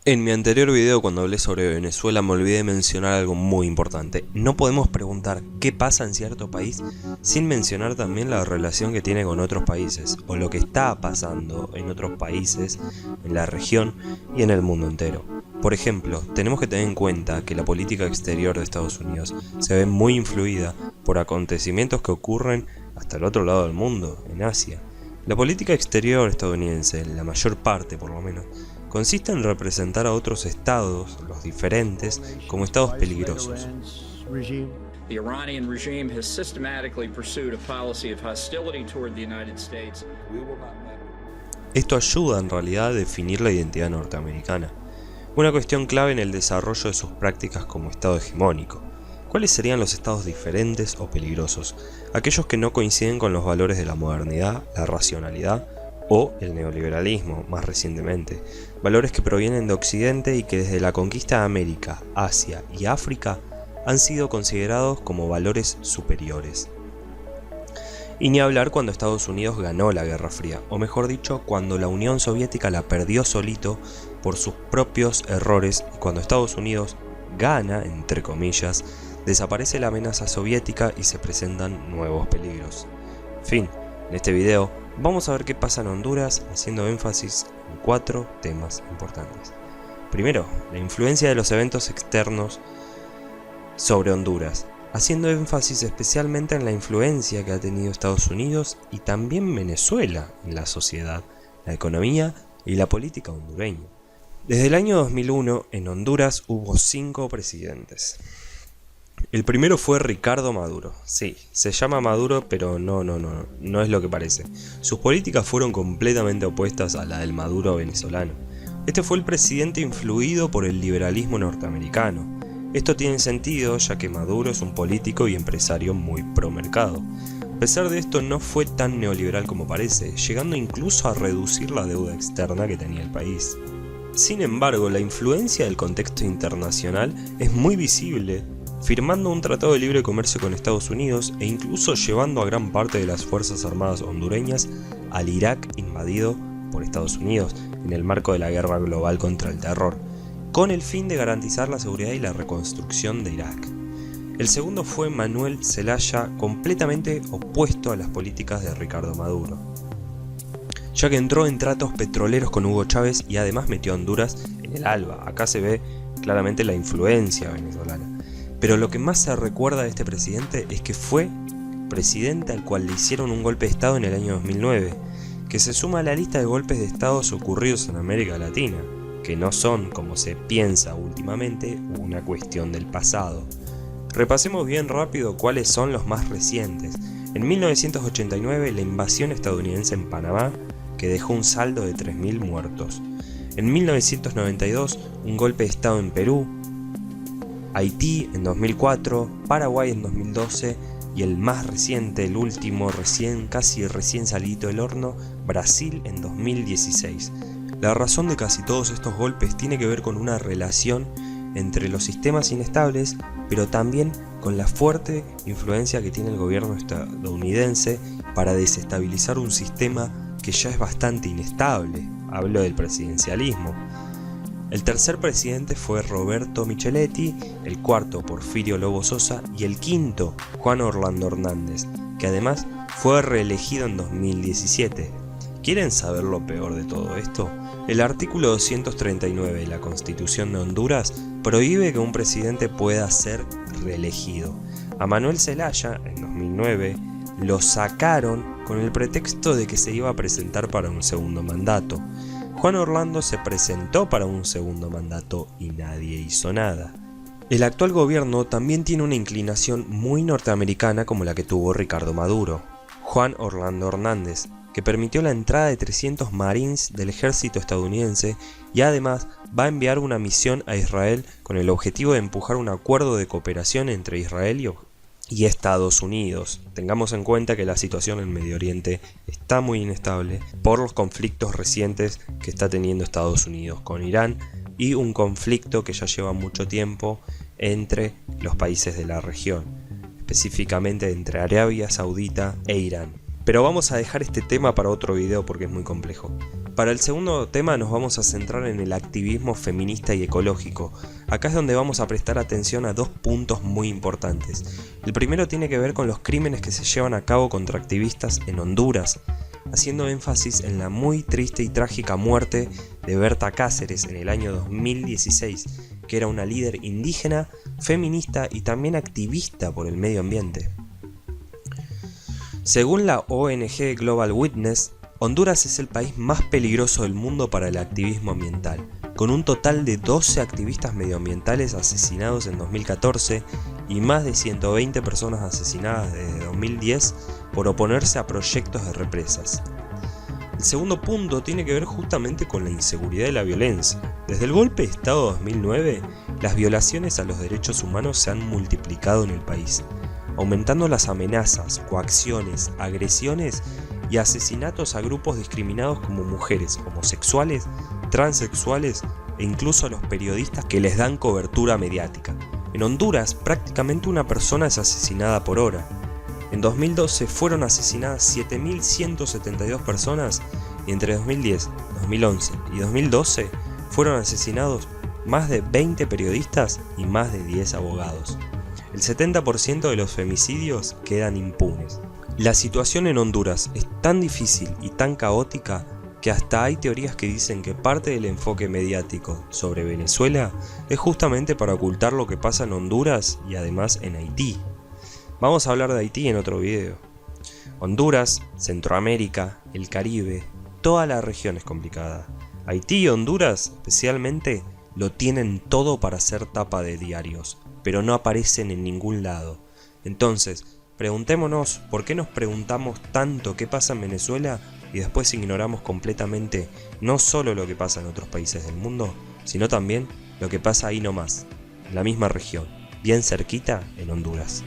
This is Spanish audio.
En mi anterior video, cuando hablé sobre Venezuela, me olvidé de mencionar algo muy importante. No podemos preguntar qué pasa en cierto país sin mencionar también la relación que tiene con otros países, o lo que está pasando en otros países, en la región y en el mundo entero. Por ejemplo, tenemos que tener en cuenta que la política exterior de Estados Unidos se ve muy influida por acontecimientos que ocurren hasta el otro lado del mundo, en Asia. La política exterior estadounidense, la mayor parte por lo menos, consiste en representar a otros estados, los diferentes, como estados peligrosos. The Iranian regime has systematically pursued a policy of hostility toward the United States. Esto ayuda en realidad a definir la identidad norteamericana, una cuestión clave en el desarrollo de sus prácticas como estado hegemónico. ¿Cuáles serían los estados diferentes o peligrosos? Aquellos que no coinciden con los valores de la modernidad, la racionalidad o el neoliberalismo, más recientemente, valores que provienen de Occidente y que desde la conquista de América, Asia y África han sido considerados como valores superiores. Y ni hablar cuando Estados Unidos ganó la Guerra Fría, o mejor dicho, cuando la Unión Soviética la perdió solito por sus propios errores, y cuando Estados Unidos gana, entre comillas, desaparece la amenaza soviética y se presentan nuevos peligros. Fin, en este video vamos a ver qué pasa en Honduras, haciendo énfasis en 4 temas importantes. Primero, la influencia de los eventos externos sobre Honduras, haciendo énfasis especialmente en la influencia que ha tenido Estados Unidos y también Venezuela en la sociedad, la economía y la política hondureña. Desde el año 2001 en Honduras hubo 5 presidentes. El primero fue Ricardo Maduro. Sí, se llama Maduro, pero no es lo que parece. Sus políticas fueron completamente opuestas a la del Maduro venezolano. Este fue el presidente influido por el liberalismo norteamericano. Esto tiene sentido ya que Maduro es un político y empresario muy pro mercado. A pesar de esto no fue tan neoliberal como parece, llegando incluso a reducir la deuda externa que tenía el país. Sin embargo, la influencia del contexto internacional es muy visible, firmando un tratado de libre comercio con Estados Unidos e incluso llevando a gran parte de las Fuerzas Armadas hondureñas al Irak invadido por Estados Unidos en el marco de la guerra global contra el terror, con el fin de garantizar la seguridad y la reconstrucción de Irak. El segundo fue Manuel Zelaya, completamente opuesto a las políticas de Ricardo Maduro, ya que entró en tratos petroleros con Hugo Chávez y además metió a Honduras en el ALBA. Acá se ve claramente la influencia venezolana. Pero lo que más se recuerda de este presidente es que fue presidente al cual le hicieron un golpe de estado en el año 2009, que se suma a la lista de golpes de estados ocurridos en América Latina, que no son, como se piensa últimamente, una cuestión del pasado. Repasemos bien rápido cuáles son los más recientes. En 1989, la invasión estadounidense en Panamá, que dejó un saldo de 3.000 muertos. En 1992, un golpe de estado en Perú, Haití en 2004, Paraguay en 2012 y el más reciente, el último, casi recién salido del horno, Brasil en 2016. La razón de casi todos estos golpes tiene que ver con una relación entre los sistemas inestables, pero también con la fuerte influencia que tiene el gobierno estadounidense para desestabilizar un sistema que ya es bastante inestable. Hablo del presidencialismo. El tercer presidente fue Roberto Micheletti, el cuarto Porfirio Lobo Sosa y el quinto Juan Orlando Hernández, que además fue reelegido en 2017. ¿Quieren saber lo peor de todo esto? El artículo 239 de la Constitución de Honduras prohíbe que un presidente pueda ser reelegido. A Manuel Zelaya, en 2009, lo sacaron con el pretexto de que se iba a presentar para un segundo mandato. Juan Orlando se presentó para un segundo mandato y nadie hizo nada. El actual gobierno también tiene una inclinación muy norteamericana como la que tuvo Ricardo Maduro. Juan Orlando Hernández, que permitió la entrada de 300 marines del ejército estadounidense y además va a enviar una misión a Israel con el objetivo de empujar un acuerdo de cooperación entre Israel y Estados Unidos. Tengamos en cuenta que la situación en Medio Oriente está muy inestable por los conflictos recientes que está teniendo Estados Unidos con Irán y un conflicto que ya lleva mucho tiempo entre los países de la región, específicamente entre Arabia Saudita e Irán. Pero vamos a dejar este tema para otro video porque es muy complejo. Para el segundo tema nos vamos a centrar en el activismo feminista y ecológico. Acá es donde vamos a prestar atención a dos puntos muy importantes. El primero tiene que ver con los crímenes que se llevan a cabo contra activistas en Honduras, haciendo énfasis en la muy triste y trágica muerte de Berta Cáceres en el año 2016, que era una líder indígena, feminista y también activista por el medio ambiente. Según la ONG Global Witness, Honduras es el país más peligroso del mundo para el activismo ambiental, con un total de 12 activistas medioambientales asesinados en 2014 y más de 120 personas asesinadas desde 2010 por oponerse a proyectos de represas. El segundo punto tiene que ver justamente con la inseguridad y la violencia. Desde el golpe de Estado 2009, las violaciones a los derechos humanos se han multiplicado en el país, aumentando las amenazas, coacciones, agresiones y asesinatos a grupos discriminados como mujeres, homosexuales, transexuales e incluso a los periodistas que les dan cobertura mediática. En Honduras, prácticamente una persona es asesinada por hora. En 2012 fueron asesinadas 7.172 personas y entre 2010, 2011 y 2012 fueron asesinados más de 20 periodistas y más de 10 abogados. El 70% de los femicidios quedan impunes. La situación en Honduras es tan difícil y tan caótica que hasta hay teorías que dicen que parte del enfoque mediático sobre Venezuela es justamente para ocultar lo que pasa en Honduras y además en Haití. Vamos a hablar de Haití en otro video. Honduras, Centroamérica, el Caribe, toda la región es complicada. Haití y Honduras especialmente lo tienen todo para ser tapa de diarios, pero no aparecen en ningún lado. Entonces, preguntémonos por qué nos preguntamos tanto qué pasa en Venezuela y después ignoramos completamente no solo lo que pasa en otros países del mundo, sino también lo que pasa ahí nomás, en la misma región, bien cerquita en Honduras.